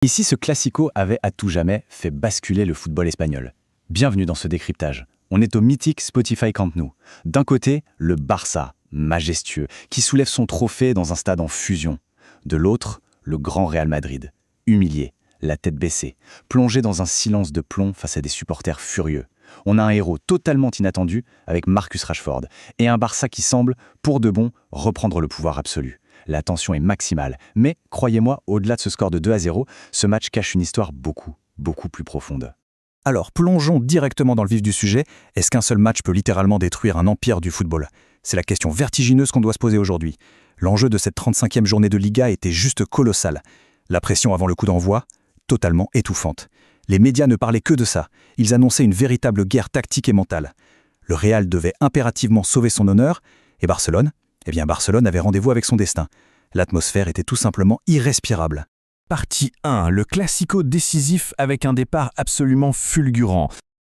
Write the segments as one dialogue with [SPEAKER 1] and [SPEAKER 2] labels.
[SPEAKER 1] Ici, ce classico avait à tout jamais fait basculer le football espagnol. Bienvenue dans ce décryptage. On est au mythique Spotify Camp Nou. D'un côté, le Barça, majestueux, qui soulève son trophée dans un stade en fusion. De l'autre, le grand Real Madrid, humilié, la tête baissée, plongé dans un silence de plomb face à des supporters furieux. On a un héros totalement inattendu avec Marcus Rashford et un Barça qui semble, pour de bon, reprendre le pouvoir absolu. La tension est maximale, mais croyez-moi, au-delà de ce score de 2-0, ce match cache une histoire beaucoup plus profonde.
[SPEAKER 2] Alors, plongeons directement dans le vif du sujet. Est-ce qu'un seul match peut littéralement détruire un empire du football? C'est la question vertigineuse qu'on doit se poser aujourd'hui. L'enjeu de cette 35e journée de Liga était juste colossal. La pression avant le coup d'envoi, totalement étouffante. Les médias ne parlaient que de ça. Ils annonçaient une véritable guerre tactique et mentale. Le Real devait impérativement sauver son honneur, et Barcelone? Eh bien, Barcelone avait rendez-vous avec son destin. L'atmosphère était tout simplement irrespirable.
[SPEAKER 3] Partie 1, le classico décisif avec un départ absolument fulgurant.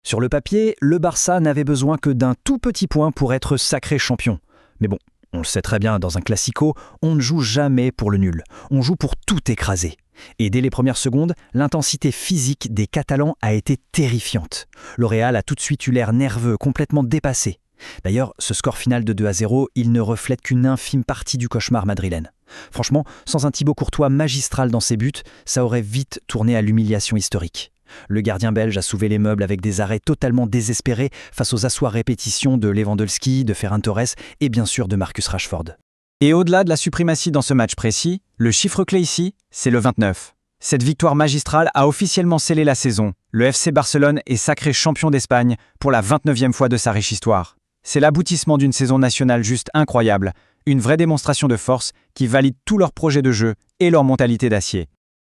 [SPEAKER 4] Sur le papier, le Barça n'avait besoin que d'un tout petit point pour être sacré champion. Mais bon, on le sait très bien, dans un classico, on ne joue jamais pour le nul. On joue pour tout écraser. Et dès les premières secondes, l'intensité physique des Catalans a été terrifiante. Le Real a tout de suite eu l'air nerveux, complètement dépassé. D'ailleurs, ce score final de 2-0, il ne reflète qu'une infime partie du cauchemar madrilène. Franchement, sans un Thibaut Courtois magistral dans ses buts, ça aurait vite tourné à l'humiliation historique. Le gardien belge a soulevé les meubles avec des arrêts totalement désespérés face aux assoirs répétitions de Lewandowski, de Ferran Torres et bien sûr de Marcus Rashford.
[SPEAKER 5] Et au-delà de la suprématie dans ce match précis, le chiffre clé ici, c'est le 29. Cette victoire magistrale a officiellement scellé la saison. Le FC Barcelone est sacré champion d'Espagne pour la 29e fois de sa riche histoire. C'est l'aboutissement d'une saison nationale juste incroyable, une vraie démonstration de force qui valide tous leurs projets de jeu et leur mentalité d'acier.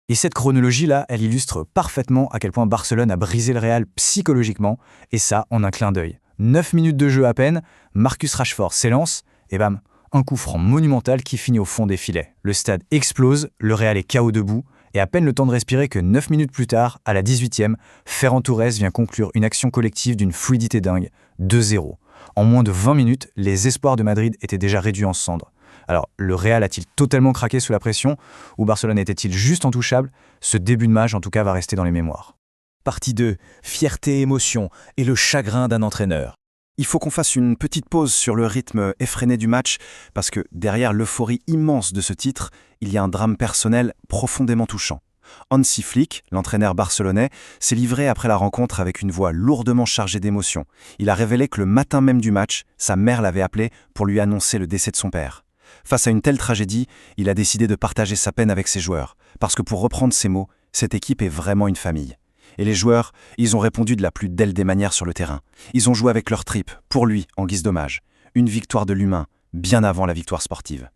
[SPEAKER 2] Et cette chronologie-là, elle illustre parfaitement à quel point Barcelone a brisé le Real psychologiquement, et ça en un clin d'œil. 9 minutes de jeu à peine, Marcus Rashford s'élance, et bam, un coup franc monumental qui finit au fond des filets. Le stade explose, le Real est KO debout, et à peine le temps de respirer que 9 minutes plus tard, à la 18e, Ferran Torres vient conclure une action collective d'une fluidité dingue, 2-0. En moins de 20 minutes, les espoirs de Madrid étaient déjà réduits en cendres. Alors, le Real a-t-il totalement craqué sous la pression, ou Barcelone était-il juste intouchable? Ce début de match, en tout cas, va rester dans les mémoires.
[SPEAKER 3] Partie 2, fierté, émotion et le chagrin d'un entraîneur.
[SPEAKER 2] Il faut qu'on fasse une petite pause sur le rythme effréné du match, parce que derrière l'euphorie immense de ce titre, il y a un drame personnel profondément touchant. Hansi Flick, l'entraîneur barcelonais, s'est livré après la rencontre avec une voix lourdement chargée d'émotions. Il a révélé que le matin même du match, sa mère l'avait appelé pour lui annoncer le décès de son père. Face à une telle tragédie, il a décidé de partager sa peine avec ses joueurs, parce que pour reprendre ses mots, cette équipe est vraiment une famille. Et les joueurs, ils ont répondu de la plus belle des manières sur le terrain. Ils ont joué avec leurs tripes, pour lui, en guise d'hommage. Une victoire de l'humain, bien avant la victoire sportive.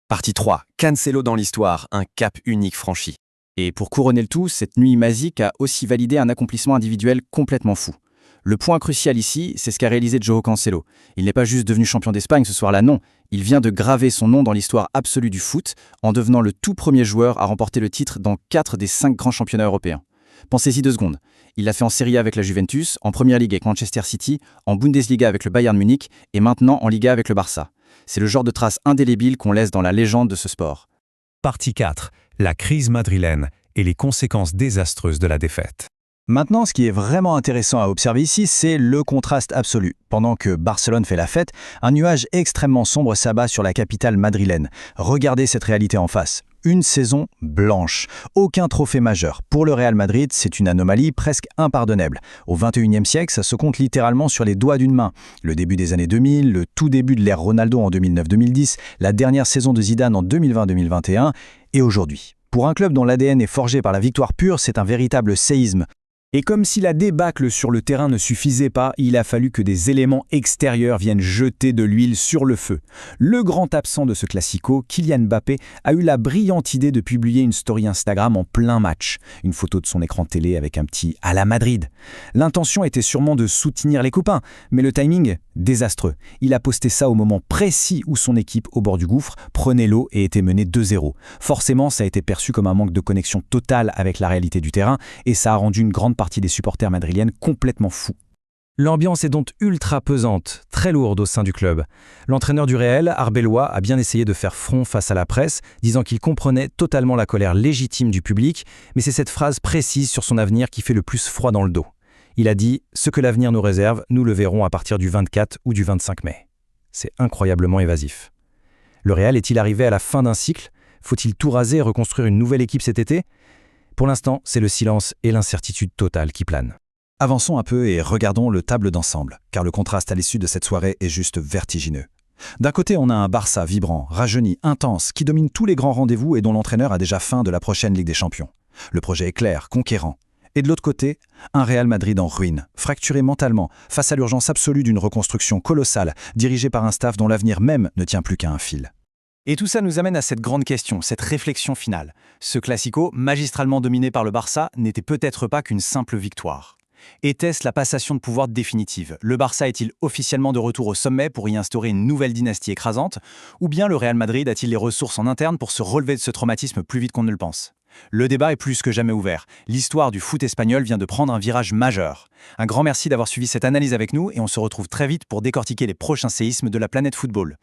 [SPEAKER 6] Partie 3, Cancelo dans l'histoire, un cap unique franchi. Et pour couronner le tout, cette nuit magique a aussi validé un accomplissement individuel complètement fou. Le point crucial ici, c'est ce qu'a réalisé João Cancelo. Il n'est pas juste devenu champion d'Espagne ce soir-là, non. Il vient de graver son nom dans l'histoire absolue du foot en devenant le tout premier joueur à remporter le titre dans 4 des 5 grands championnats européens. Pensez-y 2 secondes. Il l'a fait en Serie A avec la Juventus, en Première Ligue avec Manchester City, en Bundesliga avec le Bayern Munich et maintenant en Liga avec le Barça. C'est le genre de trace indélébile qu'on laisse dans la légende de ce sport.
[SPEAKER 3] Partie 4, la crise madrilène et les conséquences désastreuses de la défaite.
[SPEAKER 4] Maintenant, ce qui est vraiment intéressant à observer ici, c'est le contraste absolu. Pendant que Barcelone fait la fête, un nuage extrêmement sombre s'abat sur la capitale madrilène. Regardez cette réalité en face. Une saison blanche. Aucun trophée majeur. Pour le Real Madrid, c'est une anomalie presque impardonnable. Au XXIe siècle, ça se compte littéralement sur les doigts d'une main. Le début des années 2000, le tout début de l'ère Ronaldo en 2009-2010, la dernière saison de Zidane en 2020-2021 et aujourd'hui. Pour un club dont l'ADN est forgé par la victoire pure, c'est un véritable séisme.
[SPEAKER 3] Et comme si la débâcle sur le terrain ne suffisait pas, il a fallu que des éléments extérieurs viennent jeter de l'huile sur le feu. Le grand absent de ce classico, Kylian Mbappé, a eu la brillante idée de publier une story Instagram en plein match. Une photo de son écran télé avec un petit « à la Madrid ». L'intention était sûrement de soutenir les copains, mais le timing, désastreux. Il a posté ça au moment précis où son équipe, au bord du gouffre, prenait l'eau et était menée 2-0. Forcément, ça a été perçu comme un manque de connexion totale avec la réalité du terrain et ça a rendu une grande partie des supporters madriliennes complètement fous. L'ambiance est donc ultra pesante, très lourde au sein du club. L'entraîneur du Real, Arbeloa, a bien essayé de faire front face à la presse, disant qu'il comprenait totalement la colère légitime du public, mais c'est cette phrase précise sur son avenir qui fait le plus froid dans le dos. Il a dit « Ce que l'avenir nous réserve, nous le verrons à partir du 24 ou du 25 mai ». C'est incroyablement évasif. Le Real est-il arrivé à la fin d'un cycle? Faut-il tout raser et reconstruire une nouvelle équipe cet été? Pour l'instant, c'est le silence et l'incertitude totale qui planent.
[SPEAKER 1] Avançons un peu et regardons le tableau d'ensemble, car le contraste à l'issue de cette soirée est juste vertigineux. D'un côté, on a un Barça vibrant, rajeuni, intense, qui domine tous les grands rendez-vous et dont l'entraîneur a déjà faim de la prochaine Ligue des Champions. Le projet est clair, conquérant. Et de l'autre côté, un Real Madrid en ruine, fracturé mentalement, face à l'urgence absolue d'une reconstruction colossale, dirigée par un staff dont l'avenir même ne tient plus qu'à un fil.
[SPEAKER 5] Et tout ça nous amène à cette grande question, cette réflexion finale. Ce classico, magistralement dominé par le Barça, n'était peut-être pas qu'une simple victoire. Était-ce la passation de pouvoir définitive? Le Barça est-il officiellement de retour au sommet pour y instaurer une nouvelle dynastie écrasante? Ou bien le Real Madrid a-t-il les ressources en interne pour se relever de ce traumatisme plus vite qu'on ne le pense? Le débat est plus que jamais ouvert. L'histoire du foot espagnol vient de prendre un virage majeur. Un grand merci d'avoir suivi cette analyse avec nous et on se retrouve très vite pour décortiquer les prochains séismes de la planète football.